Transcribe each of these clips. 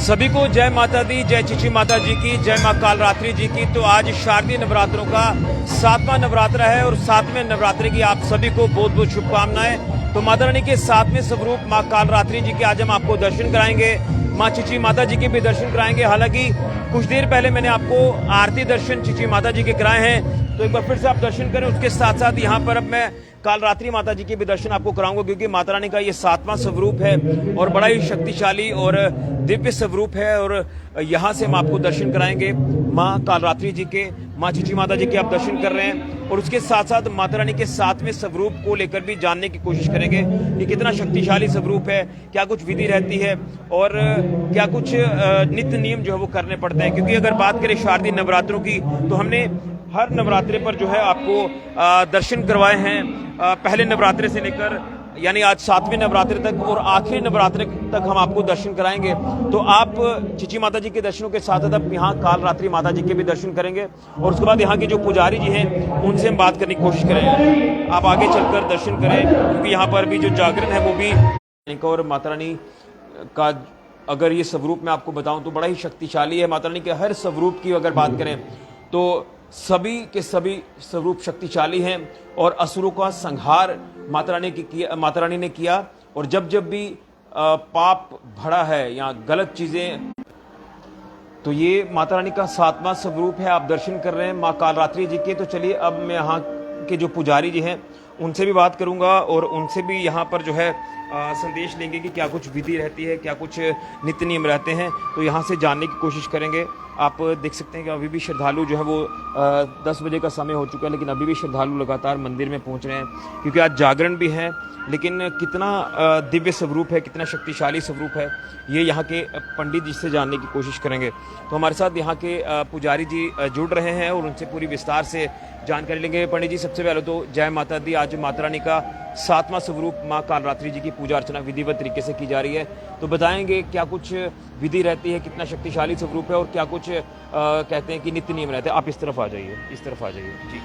सभी को जय माता दी, जय चिची माता जी की, जय मां कालरात्रि जी की। तो आज शारदीय नवरात्रों का 7वां नवरात्र है और 7वें नवरात्रि की आप सभी को बहुत बहुत शुभकामनाएं। तो माता रानी के 7वें स्वरूप मां कालरात्रि जी के आज हम आपको दर्शन कराएंगे, मां चिची माता जी के भी दर्शन कराएंगे। हालांकि कुछ देर पहले मैंने आपको आरती दर्शन चिची माता जी के कराए हैं, तो एक बार फिर से आप दर्शन करें। उसके साथ साथ यहाँ पर अब मैं कालरात्रि माता जी के भी दर्शन आपको कराऊंगा, क्योंकि माता रानी का ये 7वां स्वरूप है और बड़ा ही शक्तिशाली और दिव्य स्वरूप है। और यहाँ से हम आपको दर्शन कराएंगे माँ कालरात्रि जी के, माँ चिची माता जी के आप दर्शन कर रहे हैं। और उसके साथ साथ माता रानी के 7वें स्वरूप को लेकर भी जानने की कोशिश करेंगे कि कितना शक्तिशाली स्वरूप है, क्या कुछ विधि रहती है और क्या कुछ नित्य नियम जो है वो करने पड़ते हैं। क्योंकि अगर बात करें शारदीय नवरात्रों की, तो हमने हर नवरात्रे पर जो है आपको दर्शन करवाए हैं, पहले नवरात्रे से लेकर यानी आज 7वें नवरात्रे तक और आखिरी नवरात्रे तक हम आपको दर्शन कराएंगे। तो आप चिची माता जी के दर्शनों के साथ साथ यहाँ कालरात्रि माता जी के भी दर्शन करेंगे और उसके बाद यहाँ के जो पुजारी जी हैं उनसे हम बात करने की कोशिश करेंगे। आप आगे चलकर दर्शन करें, क्योंकि यहाँ पर भी जो जागरण है वो भी, और माता रानी का अगर ये स्वरूप मैं आपको बताऊं तो बड़ा ही शक्तिशाली है। माता रानी के हर स्वरूप की अगर बात करें तो सभी के सभी स्वरूप शक्तिशाली हैं और असुरों का संहार माता रानी ने किया। और जब जब भी पाप भरा है या गलत चीजें, तो ये माता रानी का 7वां स्वरूप है। आप दर्शन कर रहे हैं माँ कालरात्रि जी के। तो चलिए अब मैं यहाँ के जो पुजारी जी हैं उनसे भी बात करूंगा और उनसे भी यहाँ पर जो है संदेश लेंगे कि क्या कुछ विधि रहती है, क्या कुछ नित्य नियम रहते हैं। तो यहाँ से जानने की कोशिश करेंगे। आप देख सकते हैं कि अभी भी श्रद्धालु जो है वो 10 बजे का समय हो चुका है, लेकिन अभी भी श्रद्धालु लगातार मंदिर में पहुँच रहे हैं, क्योंकि आज जागरण भी है। लेकिन कितना दिव्य स्वरूप है, कितना शक्तिशाली स्वरूप है, ये यहाँ के पंडित जी से जानने की कोशिश करेंगे। तो हमारे साथ यहाँ के पुजारी जी जुड़ रहे हैं और उनसे पूरी विस्तार से जानकारी लेंगे। पंडित जी, सबसे पहले तो जय माता दी। आज माता रानी का 7वां स्वरूप माँ कालरात्रि जी की पूजा अर्चना विधिवत तरीके से की जा रही है, तो बताएंगे क्या कुछ विधि रहती है, कितना शक्तिशाली स्वरूप है और क्या कुछ कहते हैं कि नित्य नियम रहते हैं। आप इस तरफ आ जाइए, इस तरफ आ जाइए जी।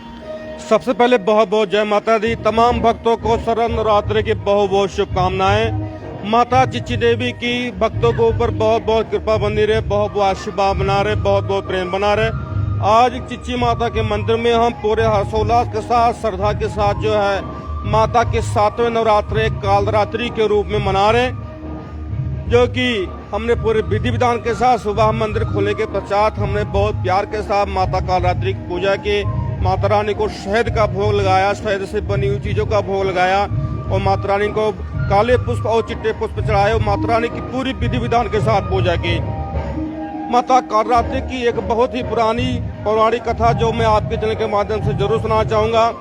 सबसे पहले बहुत बहुत जय माता दी। तमाम भक्तों को शरदनवरात्रि की बहुत बहुत शुभकामनाएं। माता चिची देवी की भक्तों को ऊपर बहुत बहुत कृपा बनी रहे, बहुत बहुत आशीर्वाद बना रहे, बहुत बहुत प्रेम बना रहे। आज चिची माता के मंदिर में हम पूरे हर्षोल्लास के साथ, श्रद्धा के साथ जो है माता के 7वें नवरात्रे कालरात्रि के रूप में मना रहे, जो कि हमने पूरे विधि विधान के साथ सुबह मंदिर खोलने के पश्चात हमने बहुत प्यार के साथ माता कालरात्रि की पूजा की। माता रानी को शहद का भोग लगाया, शहद से बनी हुई चीजों का भोग लगाया और माता रानी को काले पुष्प और चिट्टे पुष्प चढ़ाए और माता रानी की पूरी विधि विधान के साथ पूजा की। माता कालरात्रि की एक बहुत ही पुरानी पौराणिक कथा जो मैं आपके चैनल के माध्यम से जरूर सुनाना चाहूंगा।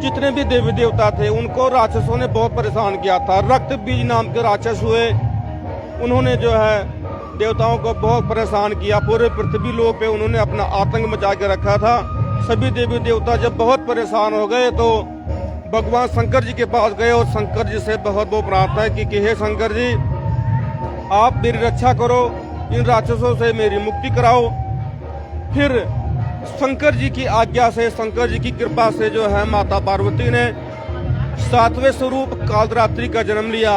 जितने भी देवी देवता थे उनको राक्षसों ने बहुत परेशान किया था। रक्त बीज नाम के राक्षस हुए, उन्होंने जो है देवताओं को बहुत परेशान किया। पूरे पृथ्वी लोक पे उन्होंने अपना आतंक मचा के रखा था। सभी देवी देवता जब बहुत परेशान हो गए तो भगवान शंकर जी के पास गए और शंकर जी से बहुत प्रार्थना की कि हे शंकर जी, आप मेरी रक्षा करो, इन राक्षसों से मेरी मुक्ति कराओ। फिर शंकर जी की आज्ञा से, शंकर जी की कृपा से जो है माता पार्वती ने 7वें स्वरूप कालरात्रि का जन्म लिया।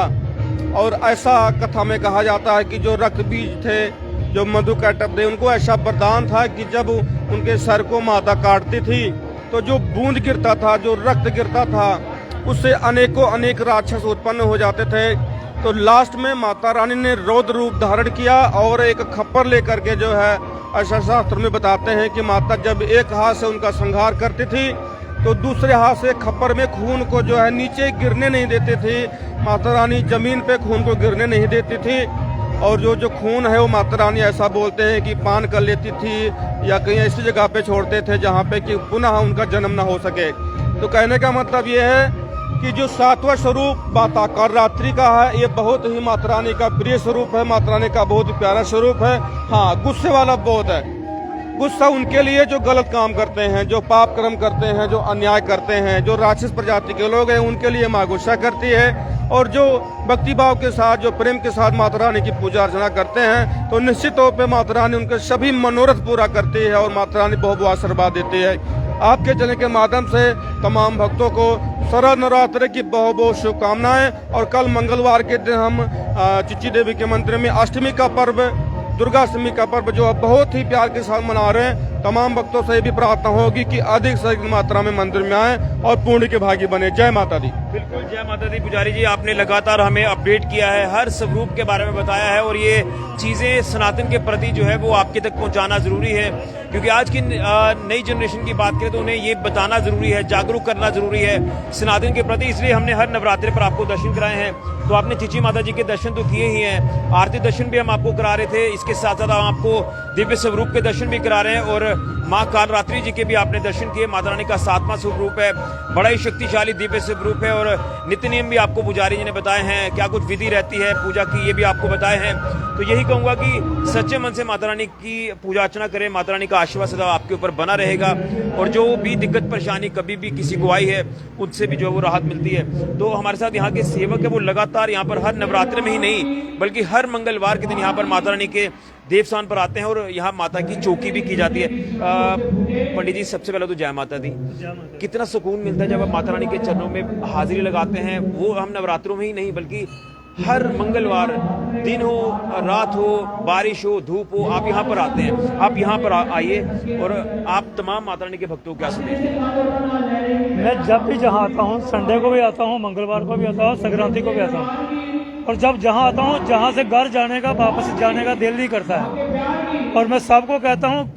और ऐसा कथा में कहा जाता है कि जो रक्त बीज थे, जो मधु कैटभ थे, उनको ऐसा वरदान था कि जब उनके सर को माता काटती थी तो जो बूंद गिरता था, जो रक्त गिरता था, उससे अनेकों अनेक राक्षस उत्पन्न हो जाते थे। तो लास्ट में माता रानी ने रौद्र रूप धारण किया और एक खप्पर लेकर के जो है, ऐसा शास्त्र में बताते हैं कि माता जब एक हाथ से उनका संहार करती थी तो दूसरे हाथ से खप्पर में खून को जो है नीचे गिरने नहीं देती थी। माता रानी जमीन पे खून को गिरने नहीं देती थी और जो खून है वो माता रानी ऐसा बोलते हैं कि पान कर लेती थी या कहीं ऐसी जगह पे छोड़ते थे जहाँ पे कि पुनः उनका जन्म न हो सके। तो कहने का मतलब ये है कि जो 7वां स्वरूप माता कालरात्रि का है, ये बहुत ही माता रानी का प्रिय स्वरूप है, माता रानी का बहुत ही प्यारा स्वरूप है। हाँ, गुस्से वाला बहुत है। गुस्सा उनके लिए जो गलत काम करते हैं, जो पाप कर्म करते हैं, जो अन्याय करते हैं, जो राक्षस प्रजाति के लोग हैं, उनके लिए माँ गुस्सा करती है। और जो भक्ति भाव के साथ, जो प्रेम के साथ माता रानी की पूजा अर्चना करते हैं, तो निश्चित तौर पे माता रानी उनके सभी मनोरथ पूरा करती है और माता रानी बहुत बहुत आशीर्वाद देती है। आपके चैनल के माध्यम से तमाम भक्तों को शरद नवरात्रि की बहुत बहुत शुभकामनाएं। और कल मंगलवार के दिन हम चिच्ची देवी के मंदिर में अष्टमी का पर्व, दुर्गाष्टमी का पर्व जो है बहुत ही प्यार के साथ मना रहे हैं। तमाम भक्तों से भी प्रार्थना होगी कि अधिक से अधिक मात्रा में मंदिर में आए और पुण्य के भागी बने। जय माता दी। बिल्कुल, जय माता दी। पुजारी जी, आपने लगातार हमें अपडेट किया है, हर स्वरूप के बारे में बताया है, और ये चीजें सनातन के प्रति जो है वो आपके तक पहुंचाना जरूरी है, क्योंकि आज की नई जनरेशन की बात करें तो उन्हें ये बताना जरूरी है, जागरूक करना जरूरी है सनातन के प्रति। इसलिए हमने हर नवरात्रि पर आपको दर्शन कराए हैं। तो आपने चिची माता जी के दर्शन तो किए ही हैं, आरती दर्शन भी हम आपको करा रहे थे, इसके साथ साथ हम आपको दिव्य स्वरूप के दर्शन भी करा रहे हैं, और माँ कालरात्रि जी के भी आपने दर्शन किए। माता रानी का 7वां स्वरूप है, बड़ा ही शक्तिशाली दिव्य स्वरूप है, और नित्य नियम भी आपको पुजारी जी ने बताए हैं, क्या कुछ विधि रहती है पूजा की, ये भी आपको बताए हैं। तो यही कहूंगा कि सच्चे मन से माता रानी की पूजा अर्चना करें, माता रानी का आशीर्वाद सदा आपके ऊपर बना रहेगा, और जो भी दिक्कत परेशानी कभी भी किसी को आई है उससे भी जो है वो राहत मिलती है। तो हमारे साथ यहाँ के सेवक है, वो लगातार यहाँ पर हर नवरात्र में ही नहीं बल्कि हर मंगलवार के दिन यहाँ पर माता रानी के देवस्थान पर आते हैं, और यहाँ माता की चौकी भी की जाती है। पंडित जी, सबसे पहले तो जय माता दी। कितना सुकून मिलता है जब आप माता रानी के चरणों में हाजिरी लगाते हैं, वो हम नवरात्रों में ही नहीं बल्कि हर मंगलवार, दिन हो रात हो, बारिश हो धूप हो, आप यहाँ पर आते हैं। आप यहाँ पर आइए और आप तमाम माता रानी के भक्तों को क्या संदेश दें? मैं जब भी जहाँ आता हूँ, संडे को भी आता हूँ, मंगलवार को भी आता हूँ, संक्रांति को भी आता हूँ, और जब जहाँ आता हूँ जहाँ से घर जाने का, वापस जाने का दिल नहीं करता है। और मैं सबको कहता हूँ,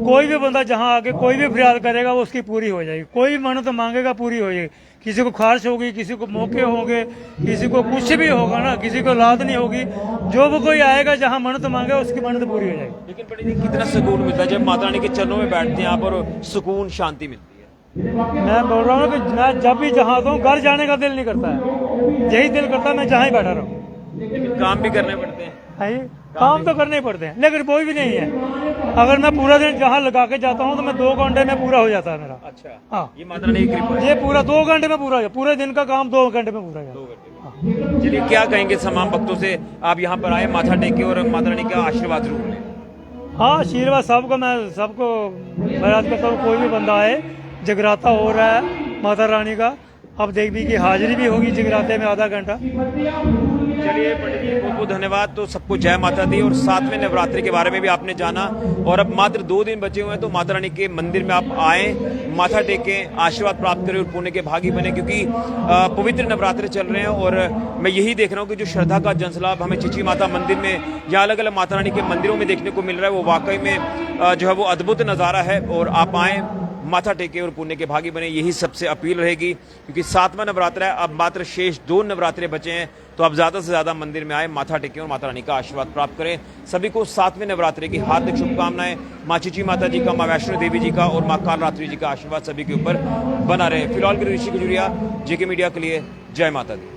कोई भी बंदा जहाँ आके कोई भी फरियाद करेगा वो उसकी पूरी हो जाएगी, कोई भी मन्नत मांगेगा पूरी हो जाएगी। किसी को खारिश होगी, किसी को मौके होंगे, किसी को कुछ भी होगा ना, किसी को लाद नहीं होगी, जो वो कोई आएगा जहाँ मन्नत मांगे उसकी मन्नत पूरी हो जाएगी। लेकिन पंडित जी, कितना सुकून मिलता है जब माता रानी के चरणों में बैठते हैं आप, और सुकून शांति मिलती है। मैं बोल रहा हूँ कि मैं जब भी जहाँ आता हूँ घर जाने का दिल नहीं करता है, यही दिल करता है मैं जहाँ ही बैठा रहूँ। लेकिन काम भी करने पड़ते हैं। काम तो करने ही पड़ते हैं, लेकिन कोई भी नहीं है। अगर मैं पूरा दिन जहाँ लगा के जाता हूँ तो मैं 2 घंटे में पूरा हो जाता है मेरा। अच्छा, हाँ, ये माता रानी की कृपा है। ये पूरा 2 घंटे में पूरा हो जाता, पूरे दिन का काम 2 घंटे में पूरा हो जाता। चलिए, क्या कहेंगे तमाम भक्तों से? आप यहाँ पर आए, माथा टेके और माता रानी का आशीर्वाद जरूर लें। हाँ, आशीर्वाद सबको मैं याद करता हूँ। कोई भी बंदा आए, जगराता हो रहा है माता रानी का, अब देवी की हाजिरी भी होगी जगराते में आधा घंटा। चलिए पंडित जी, बहुत बहुत धन्यवाद। तो सबको जय माता दी। और 7वें नवरात्रि के बारे में भी आपने जाना, और अब मात्र 2 दिन बचे हुए हैं, तो माता रानी के मंदिर में आप आए, माथा टेकें, आशीर्वाद प्राप्त करें और पुण्य के भागी बने, क्योंकि पवित्र नवरात्रि चल रहे हैं। और मैं यही देख रहा हूँ कि जो श्रद्धा का जनसलाब हमें चिची माता मंदिर में या अलग अलग माता रानी के मंदिरों में देखने को मिल रहा है, वो वाकई में जो है वो अद्भुत नज़ारा है। और आप आए, माथा टेके और पुण्य के भागी बने, यही सबसे अपील रहेगी, क्योंकि 7वां नवरात्र है, अब मात्र शेष 2 नवरात्रे बचे हैं। तो आप ज्यादा से ज्यादा मंदिर में आए, माथा टेकें और माता रानी का आशीर्वाद प्राप्त करें। सभी को 7वें नवरात्रे की हार्दिक शुभकामनाएं। माँ चिची माता जी का, माँ वैष्णो देवी जी का और माँ कालरात्रि जी का आशीर्वाद सभी के ऊपर बना रहे। फिलहाल के ऋषि गुजरिया, जेके मीडिया के लिए, जय माता दी।